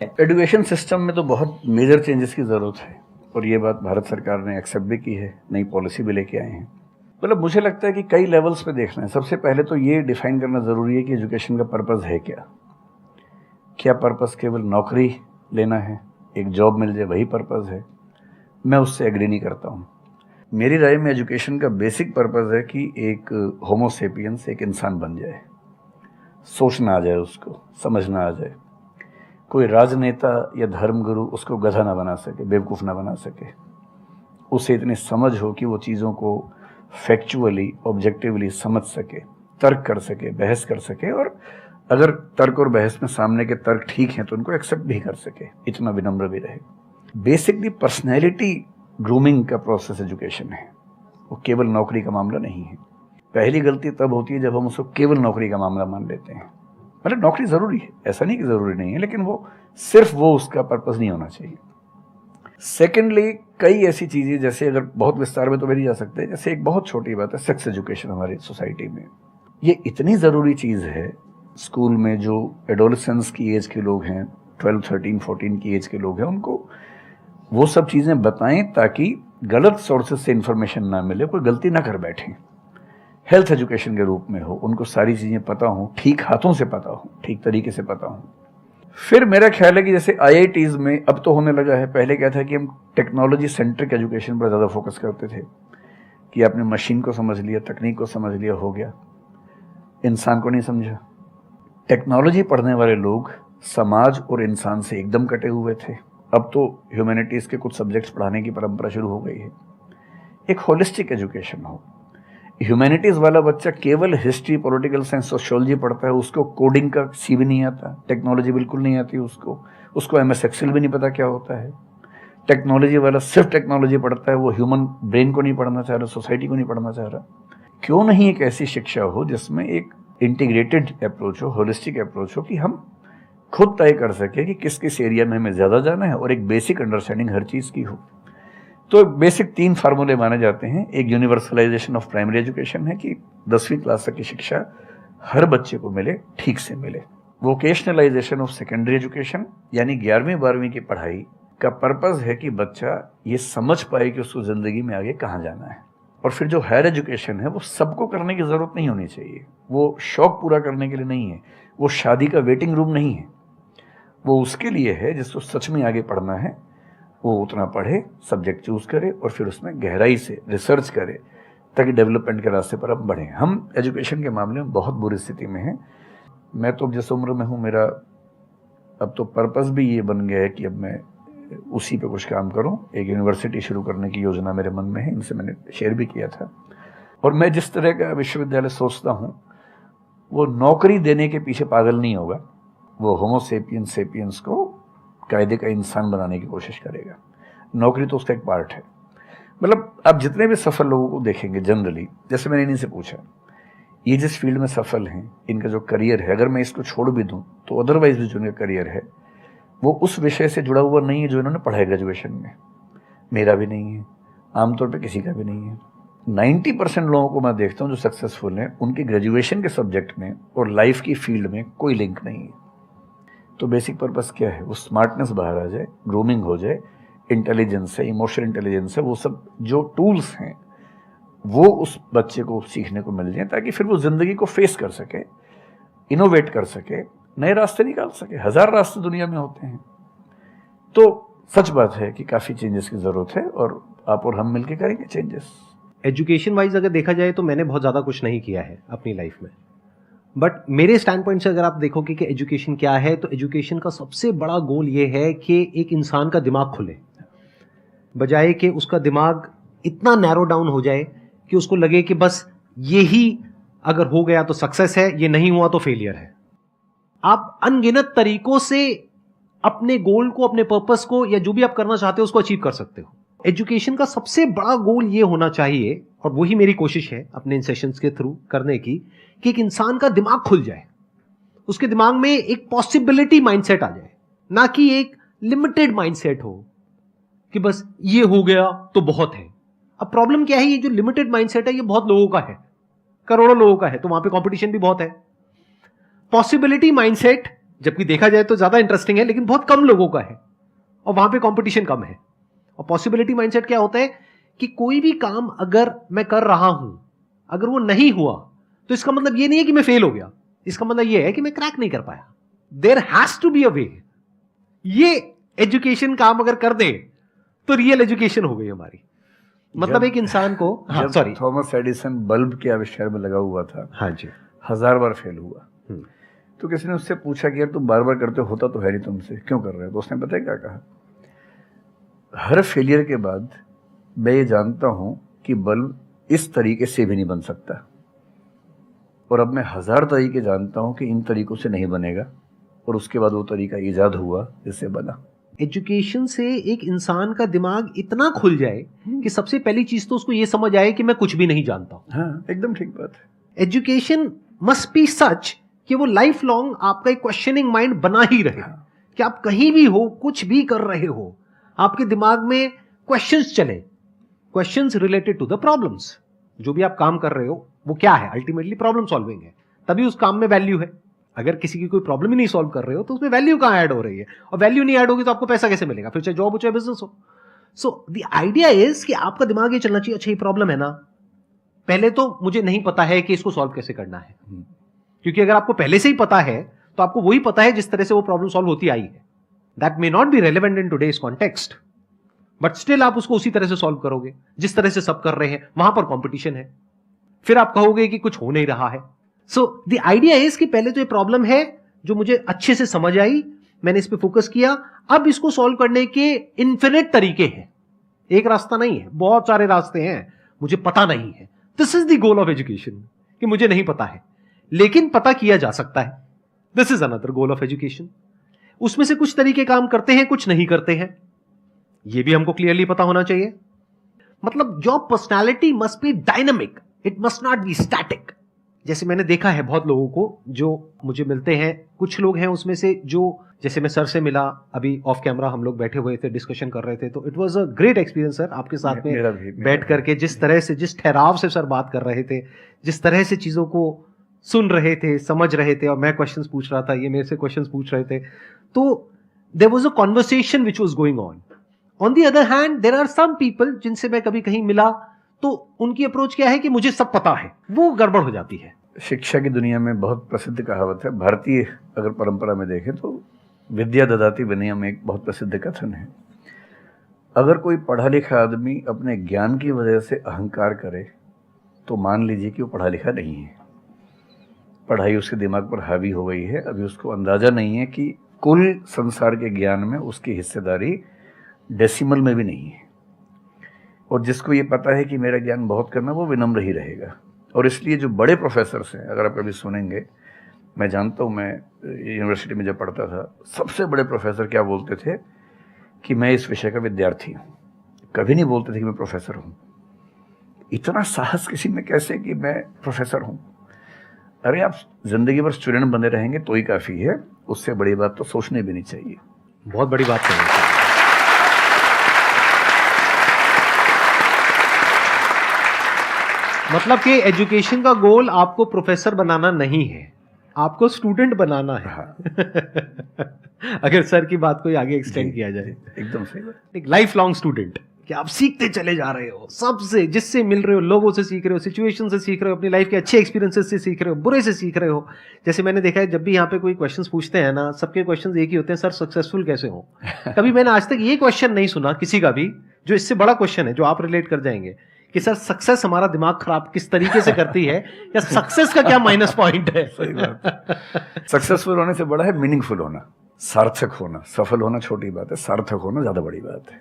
Education system में तो बहुत मेजर चेंजेस की ज़रूरत है और ये बात भारत सरकार ने एक्सेप्ट भी की है, नई पॉलिसी भी लेके आए हैं। मतलब मुझे लगता है कि कई लेवल्स पे देखना है। सबसे पहले तो ये डिफाइन करना ज़रूरी है कि एजुकेशन का पर्पज़ है क्या। क्या पर्पज़ केवल नौकरी लेना है, एक जॉब मिल जाए वही पर्पज़ है? मैं उससे एग्री नहीं करता हूँ। मेरी राय में एजुकेशन का बेसिक पर्पज़ है कि एक होमो सेपियंस एक इंसान बन जाए, सोचना आ जाए, उसको समझना आ जाए। कोई राजनेता या धर्मगुरु उसको गधा ना बना सके, बेवकूफ़ ना बना सके। उसे इतनी समझ हो कि वो चीज़ों को फैक्चुअली, ऑब्जेक्टिवली समझ सके, तर्क कर सके, बहस कर सके, और अगर तर्क और बहस में सामने के तर्क ठीक हैं तो उनको एक्सेप्ट भी कर सके, इतना विनम्र भी रहे। बेसिकली पर्सनैलिटी ग्रूमिंग का प्रोसेस एजुकेशन है, वो केवल नौकरी का मामला नहीं है। पहली गलती तब होती है जब हम उसको केवल नौकरी का मामला मान लेते हैं। मतलब नौकरी ज़रूरी है, ऐसा नहीं कि ज़रूरी नहीं है, लेकिन वो सिर्फ वो उसका पर्पज़ नहीं होना चाहिए। सेकेंडली, कई ऐसी चीज़ें, जैसे अगर बहुत विस्तार में तो मेरी जा सकते हैं, जैसे एक बहुत छोटी बात है सेक्स एजुकेशन हमारी सोसाइटी में। ये इतनी ज़रूरी चीज़ है। स्कूल में जो एडोलेसेंस की एज के लोग हैं, 12, 13, 14 की एज के लोग हैं, उनको वो सब चीज़ें बताएं ताकि गलत सोर्सेज से इंफॉर्मेशन ना मिले, कोई गलती ना कर बैठें। हेल्थ एजुकेशन के रूप में हो, उनको सारी चीज़ें पता हो, ठीक हाथों से पता हो, ठीक तरीके से पता हो। फिर मेरा ख्याल है कि जैसे IITs में अब तो होने लगा है, पहले क्या था कि हम टेक्नोलॉजी सेंट्रिक एजुकेशन पर ज़्यादा फोकस करते थे कि आपने मशीन को समझ लिया, तकनीक को समझ लिया, हो गया, इंसान को नहीं समझा। टेक्नोलॉजी पढ़ने वाले लोग समाज और इंसान से एकदम कटे हुए थे। अब तो ह्यूमैनिटीज़ के कुछ सब्जेक्ट्स पढ़ाने की परंपरा शुरू हो गई है। एक होलिस्टिक एजुकेशन हो। ह्यूमैनिटीज़ वाला बच्चा केवल हिस्ट्री, पॉलिटिकल साइंस, सोशियोलॉजी पढ़ता है, उसको कोडिंग का सी भी नहीं आता, टेक्नोलॉजी बिल्कुल नहीं आती उसको MS एक्सेल भी नहीं पता क्या होता है। टेक्नोलॉजी वाला सिर्फ टेक्नोलॉजी पढ़ता है, वो ह्यूमन ब्रेन को नहीं पढ़ना चाह रहा, सोसाइटी को नहीं पढ़ना चाह रहा। क्यों नहीं एक ऐसी शिक्षा हो जिसमें एक इंटीग्रेटेड अप्रोच हो, होलिस्टिक अप्रोच हो, कि हम खुद तय कर सके कि किस किस एरिया में हमें ज़्यादा जाना है और एक बेसिक अंडरस्टैंडिंग हर चीज़ की हो। तो बेसिक 3 फार्मूले माने जाते हैं। एक यूनिवर्सलाइजेशन ऑफ प्राइमरी एजुकेशन है कि 10वीं क्लास तक की शिक्षा हर बच्चे को मिले, ठीक से मिले। वोकेशनलाइजेशन ऑफ सेकेंडरी एजुकेशन, यानी 11वीं 12वीं की पढ़ाई का पर्पज़ है कि बच्चा ये समझ पाए कि उसको ज़िंदगी में आगे कहाँ जाना है। और फिर जो हायर एजुकेशन है वो सबको करने की ज़रूरत नहीं होनी चाहिए, वो शौक पूरा करने के लिए नहीं है, वो शादी का वेटिंग रूम नहीं है, वो उसके लिए है जिसको सच में आगे पढ़ना है। वो उतना पढ़े, सब्जेक्ट चूज़ करे और फिर उसमें गहराई से रिसर्च करे ताकि डेवलपमेंट के रास्ते पर अब बढ़ें। हम एजुकेशन के मामले में बहुत बुरी स्थिति में हैं। मैं तो जिस उम्र में हूँ, मेरा अब तो पर्पज़ भी ये बन गया है कि अब मैं उसी पे कुछ काम करूँ। एक यूनिवर्सिटी शुरू करने की योजना मेरे मन में है, इनसे मैंने शेयर भी किया था। और मैं जिस तरह का विश्वविद्यालय सोचता हूँ वो नौकरी देने के पीछे पागल नहीं होगा, वो होमो सेपियंस को कायदे का इंसान बनाने की कोशिश करेगा। नौकरी तो उसका एक पार्ट है। मतलब आप जितने भी सफल लोगों को देखेंगे जनरली, जैसे मैंने इन्हीं से पूछा, ये जिस फील्ड में सफल हैं, इनका जो करियर है, अगर मैं इसको छोड़ भी दूं तो अदरवाइज भी जो इनका करियर है वो उस विषय से जुड़ा हुआ नहीं है जो इन्होंने पढ़ा है ग्रेजुएशन में। मेरा भी नहीं है, आमतौर पर किसी का भी नहीं है। 90% लोगों को मैं देखता हूँ जो सक्सेसफुल हैं, उनके ग्रेजुएशन के सब्जेक्ट में और लाइफ की फील्ड में कोई लिंक नहीं है। तो बेसिक पर्पस क्या है? वो स्मार्टनेस बाहर आ जाए, ग्रूमिंग हो जाए, इंटेलिजेंस है, इमोशनल इंटेलिजेंस है, वो सब जो टूल्स हैं वो उस बच्चे को सीखने को मिल जाए ताकि फिर वो ज़िंदगी को फेस कर सके, इनोवेट कर सके, नए रास्ते निकाल सके। 1000 रास्ते दुनिया में होते हैं। तो सच बात है कि काफ़ी चेंजेस की ज़रूरत है और आप और हम मिलकर करेंगे चेंजेस। एजुकेशन वाइज अगर देखा जाए तो मैंने बहुत ज़्यादा कुछ नहीं किया है अपनी लाइफ में, बट मेरे स्टैंड पॉइंट से अगर आप देखोगे कि एजुकेशन क्या है, तो एजुकेशन का सबसे बड़ा गोल ये है कि एक इंसान का दिमाग खुले, बजाय कि उसका दिमाग इतना नैरो डाउन हो जाए कि उसको लगे कि बस यही अगर हो गया तो सक्सेस है, ये नहीं हुआ तो फेलियर है। आप अनगिनत तरीकों से अपने गोल को, अपने पर्पस को, या जो भी आप करना चाहते हो उसको अचीव कर सकते हो। एजुकेशन का सबसे बड़ा गोल ये होना चाहिए, और वही मेरी कोशिश है अपने इन सेशंस के थ्रू करने की, कि एक इंसान का दिमाग खुल जाए, उसके दिमाग में एक पॉसिबिलिटी माइंडसेट आ जाए, ना कि एक लिमिटेड माइंडसेट हो कि बस ये हो गया तो बहुत है। अब प्रॉब्लम क्या है, ये जो लिमिटेड माइंडसेट है ये बहुत लोगों का है, करोड़ों लोगों का है, तो वहां पे कंपटीशन भी बहुत है। पॉसिबिलिटी माइंडसेट जबकि देखा जाए तो ज्यादा इंटरेस्टिंग है, लेकिन बहुत कम लोगों का है और वहां पे कंपटीशन कम है। और पॉसिबिलिटी माइंडसेट क्या होता है कि कोई भी काम अगर मैं कर रहा हूं, अगर वो नहीं हुआ तो इसका मतलब ये नहीं है कि मैं फेल हो गया, इसका मतलब ये है कि मैं क्रैक नहीं कर पाया। There has to be a way. ये एजुकेशन काम अगर कर दे तो रियल एजुकेशन हो गई हमारी। मतलब एक इंसान को, हाँ सॉरी, थॉमस एडिसन बल्ब के आविष्कार में लगा हुआ था, हाँ जी, 1000 बार फेल हुआ। तो किसी ने उससे पूछा कि यार तुम बार बार करते होता तो है नहीं तुमसे, क्यों कर रहे हो? तो उसने पता है क्या कहा, हर फेलियर के बाद मैं ये जानता हूं कि बल्ब इस तरीके से भी नहीं बन सकता, और अब मैं 1000 तरीके जानता हूं कि इन तरीकों से नहीं बनेगा, और उसके बाद वो तरीका ईजाद हुआ जिससे बना। एजुकेशन से एक इंसान का दिमाग इतना खुल जाए कि सबसे पहली चीज तो उसको ये समझ आए कि मैं कुछ भी नहीं जानता हूं। हाँ, एकदम ठीक बात है। एजुकेशन मस्ट बी सच कि वो लाइफ लॉन्ग आपका एक क्वेश्चनिंग माइंड बना ही रहे, कि आप कहीं भी हो, कुछ भी कर रहे हो, आपके दिमाग में क्वेश्चंस चले, questions related to the problems. जो भी आप काम कर रहे हो वो क्या है, अल्टीमेटली प्रॉब्लम सॉल्विंग है, तभी उस काम में वैल्यू है। अगर किसी की कोई प्रॉब्लम ही नहीं सॉल्व कर रहे हो तो उसमें वैल्यू कहां ऐड हो रही है, और वैल्यू नहीं ऐड होगी तो आपको पैसा कैसे मिलेगा, फिर चाहे जॉब हो चाहे बिजनेस हो। सो द आइडिया इज कि आपका दिमाग ये चलना चाहिए, अच्छा ये प्रॉब्लम है ना, पहले तो मुझे नहीं पता है कि इसको सॉल्व कैसे करना है, क्योंकि अगर आपको पहले से ही पता है तो आपको वही पता है जिस तरह से वो प्रॉब्लम सॉल्व होती आई है। That may not be relevant in today's context, but still आप उसको उसी तरह से सॉल्व करोगे जिस तरह से सब कर रहे हैं। वहां पर कंपटीशन है, फिर आप कहोगे कि कुछ हो नहीं रहा है। सो द आइडिया इज कि पहले तो ये प्रॉब्लम है जो मुझे अच्छे से समझ आई, मैंने इस पे फोकस किया, अब इसको सॉल्व करने के इन्फिनिट तरीके हैं, एक रास्ता नहीं है, बहुत सारे रास्ते हैं, मुझे पता नहीं है। This is the goal of education, कि मुझे नहीं पता है लेकिन पता किया जा सकता है। This is another goal of education. उसमें से कुछ तरीके काम करते हैं, कुछ नहीं करते हैं, यह भी हमको क्लियरली पता होना चाहिए। मतलब your personality must be dynamic, it must not be static. जैसे मैंने देखा है बहुत लोगों को जो मुझे मिलते हैं, कुछ लोग हैं उसमें से जो, जैसे मैं सर से मिला, अभी ऑफ कैमरा हम लोग बैठे हुए थे, डिस्कशन कर रहे थे, तो it was a great experience sir, आपके साथ में बैठ करके जिस तरह से, जिस ठहराव से सर बात कर रहे थे, जिस तरह से चीजों को सुन रहे थे, समझ रहे थे, और मैं क्वेश्चंस पूछ रहा था, ये मेरे से क्वेश्चंस पूछ रहे थे, तो there was a conversation which was going on. On the other hand there are some people जिनसे मैं कभी कहीं मिला तो उनकी अप्रोच क्या है कि मुझे सब पता है, वो गड़बड़ हो जाती है। शिक्षा की दुनिया में बहुत प्रसिद्ध कहावत है, भारतीय अगर परंपरा में देखें तो विद्या ददाति विनयम एक बहुत प्रसिद्ध कथन है। अगर कोई पढ़ा लिखा आदमी अपने ज्ञान की वजह से अहंकार करे तो मान लीजिए कि वो पढ़ा लिखा नहीं है, पढ़ाई उसके दिमाग पर हावी हो गई है, अभी उसको अंदाजा नहीं है कि कुल संसार के ज्ञान में उसकी हिस्सेदारी डेसिमल में भी नहीं है। और जिसको ये पता है कि मेरा ज्ञान बहुत करना, वो विनम्र ही रहेगा। और इसलिए जो बड़े प्रोफेसर्स हैं, अगर आप कभी सुनेंगे, मैं जानता हूँ, मैं यूनिवर्सिटी में जब पढ़ता था, सबसे बड़े प्रोफेसर क्या बोलते थे कि मैं इस विषय का विद्यार्थी हूँ, कभी नहीं बोलते थे कि मैं प्रोफेसर हूँ। इतना साहस किसी में कैसे कि मैं प्रोफेसर हूँ? अरे आप जिंदगी भर स्टूडेंट बने रहेंगे तो ही काफ़ी है, उससे बड़ी बात तो सोचने भी नहीं चाहिए। बहुत बड़ी बात है। मतलब कि एजुकेशन का गोल आपको प्रोफेसर बनाना नहीं है, आपको स्टूडेंट बनाना है। हाँ। अगर सर की बात को आगे एक्सटेंड किया जाए, एकदम सही बात। एक लाइफ लॉन्ग स्टूडेंट, कि आप सीखते चले जा रहे हो, सबसे, जिससे मिल रहे हो, लोगों से सीख रहे हो, सिचुएशन से सीख रहे हो, अपनी लाइफ के अच्छे एक्सपीरियंसेस से सीख रहे हो, बुरे से सीख रहे हो। जैसे मैंने देखा है जब भी यहाँ पे कोई क्वेश्चंस पूछते हैं ना, सबके क्वेश्चंस एक ही होते हैं, सर सक्सेसफुल कैसे हो। कभी मैंने आज तक ये क्वेश्चन नहीं सुना किसी का भी जो इससे बड़ा क्वेश्चन है, जो आप रिलेट कर जाएंगे कि सर सक्सेस हमारा दिमाग खराब किस तरीके से करती है, या सक्सेस का क्या माइनस पॉइंट है। सही बात। सक्सेसफुल होने से बड़ा है मीनिंगफुल होना, सार्थक होना। सफल होना छोटी बात है, सार्थक होना ज्यादा बड़ी बात है।